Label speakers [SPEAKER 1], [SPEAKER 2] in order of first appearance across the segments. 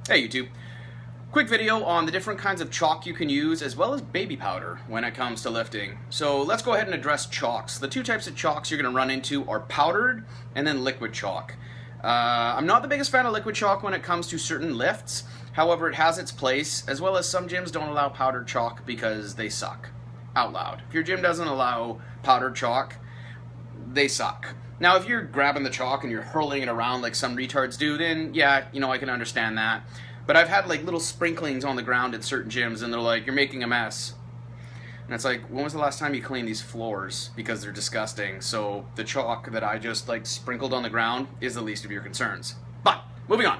[SPEAKER 1] Hey YouTube. Quick video on the different kinds of chalk you can use as well as baby powder when it comes to lifting. So let's go ahead and address chalks. The two types of chalks you're going to run into are powdered and then liquid chalk. I'm not the biggest fan of liquid chalk when it comes to certain lifts. However, it has its place, as well as some gyms don't allow powdered chalk because they suck. Out loud. If your gym doesn't allow powdered chalk, they suck. Now, if you're grabbing the chalk and you're hurling it around like some retards do, then yeah, I can understand that. But I've had like little sprinklings on the ground at certain gyms and they're like, you're making a mess. And it's like, when was the last time you cleaned these floors? Because they're disgusting. So the chalk that I just like sprinkled on the ground is the least of your concerns. But, moving on.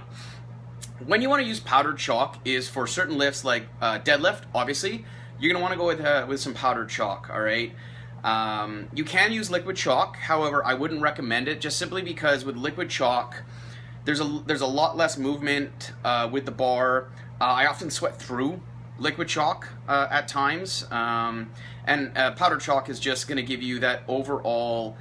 [SPEAKER 1] When you want to use powdered chalk is for certain lifts like deadlift, obviously. You're going to want to go with some powdered chalk, alright? You can use liquid chalk, however, I wouldn't recommend it just simply because with liquid chalk, there's a lot less movement with the bar. I often sweat through liquid chalk at times, and powdered chalk is just going to give you that overall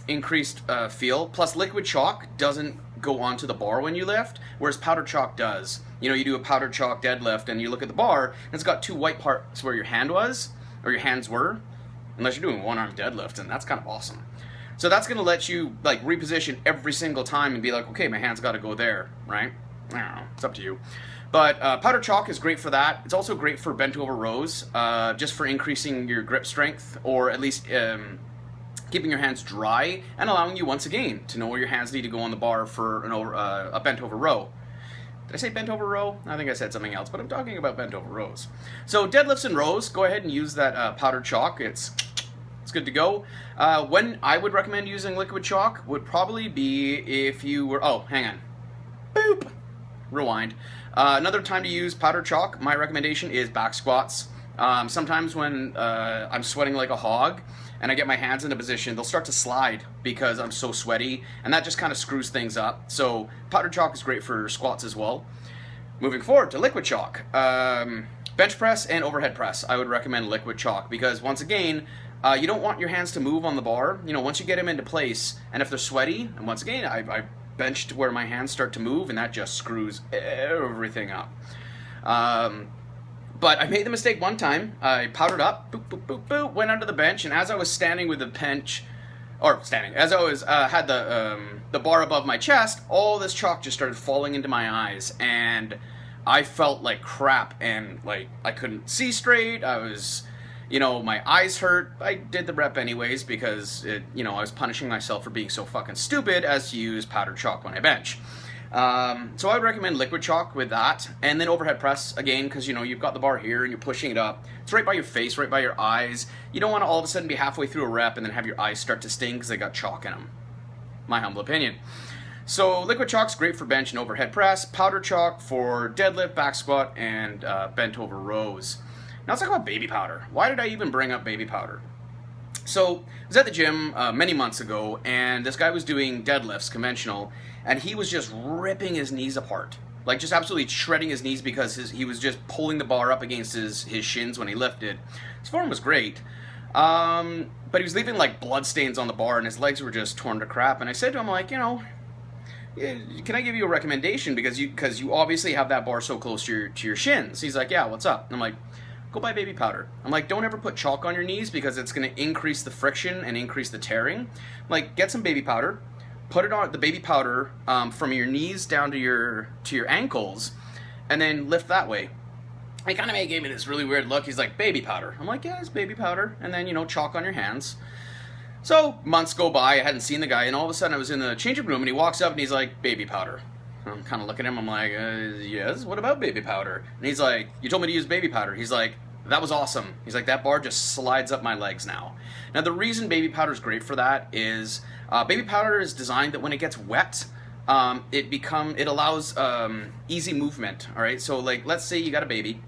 [SPEAKER 1] increased feel. Plus, liquid chalk doesn't go onto the bar when you lift, whereas powdered chalk does. You do a powdered chalk deadlift and you look at the bar, and it's got two white parts where your hand was, or your hands were. Unless you're doing one-arm deadlift, and that's kind of awesome. So that's going to let you like reposition every single time and be like, okay, my hand's got to go there, right? I don't know. It's up to you. But powdered chalk is great for that. It's also great for bent over rows, just for increasing your grip strength, or at least keeping your hands dry and allowing you once again to know where your hands need to go on the bar for a bent over row. Did I say bent over row? I think I said something else, but I'm talking about bent over rows. So deadlifts and rows, go ahead and use that powdered chalk. It's good to go. When I would recommend using liquid chalk would probably be if you were, oh, hang on. Boop. Rewind. Another time to use powdered chalk, my recommendation is back squats. Sometimes when I'm sweating like a hog and I get my hands in a position, they'll start to slide because I'm so sweaty, and that just kind of screws things up. So powdered chalk is great for squats as well. Moving forward to liquid chalk. Bench press and overhead press, I would recommend liquid chalk because once again, you don't want your hands to move on the bar. Once you get them into place, and if they're sweaty, and once again, I benched where my hands start to move, and that just screws everything up. But I made the mistake one time. I powdered up, boop, boop, boop, boop, went under the bench, and as I was standing with the bench, as I was had the bar above my chest, all this chalk just started falling into my eyes, and I felt like crap, and like I couldn't see straight. I was, my eyes hurt. I did the rep anyways because I was punishing myself for being so fucking stupid as to use powdered chalk when I bench. So I would recommend liquid chalk with that, and then overhead press again because you've got the bar here and you're pushing it up. It's right by your face, right by your eyes. You don't want to all of a sudden be halfway through a rep and then have your eyes start to sting because they got chalk in them. My humble opinion. So liquid chalk's great for bench and overhead press. Powdered chalk for deadlift, back squat, and bent over rows. Now let's talk about baby powder. Why did I even bring up baby powder? So I was at the gym many months ago, and this guy was doing deadlifts, conventional, and he was just ripping his knees apart. Like just absolutely shredding his knees because he was just pulling the bar up against his shins when he lifted. His form was great, but he was leaving like blood stains on the bar, and his legs were just torn to crap. And I said to him, like, can I give you a recommendation because you obviously have that bar so close to your shins? He's like, yeah, what's up? And I'm like, go buy baby powder. I'm like, don't ever put chalk on your knees because it's going to increase the friction and increase the tearing. Like, get some baby powder, put it on the baby powder from your knees down to your ankles, and then lift that way. He kind of gave me this really weird look. He's like, baby powder. I'm like, yeah, it's baby powder. And then, chalk on your hands. So months go by, I hadn't seen the guy, and all of a sudden I was in the changing room, and he walks up and he's like, baby powder. I'm kind of looking at him, I'm like, yes, what about baby powder? And he's like, you told me to use baby powder. He's like, that was awesome. He's like, that bar just slides up my legs now. Now the reason baby powder is great for that is baby powder is designed that when it gets wet, it allows easy movement, all right? So like, let's say you got a baby,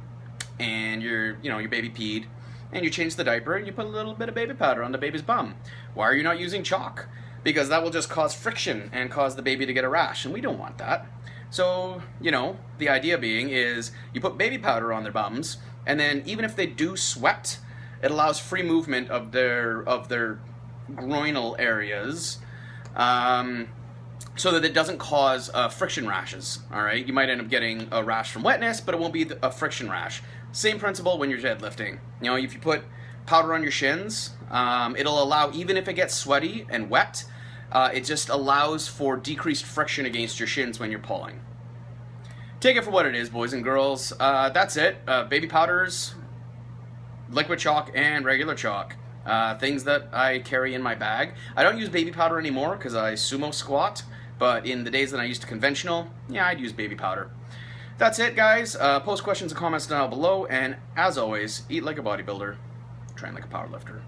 [SPEAKER 1] and your baby peed, and you change the diaper, and you put a little bit of baby powder on the baby's bum. Why are you not using chalk? Because that will just cause friction and cause the baby to get a rash, and we don't want that. So, the idea being is you put baby powder on their bums, and then even if they do sweat, it allows free movement of their groinal areas, so that it doesn't cause friction rashes. All right, you might end up getting a rash from wetness, but it won't be a friction rash. Same principle when you're deadlifting. You know, if you put powder on your shins, it'll allow, even if it gets sweaty and wet, it just allows for decreased friction against your shins when you're pulling. Take it for what it is, boys and girls. That's it. Baby powders, liquid chalk, and regular chalk. Things that I carry in my bag. I don't use baby powder anymore because I sumo squat, but in the days that I used to conventional, yeah, I'd use baby powder. That's it, guys. Post questions and comments down below, and as always, eat like a bodybuilder, train like a powerlifter.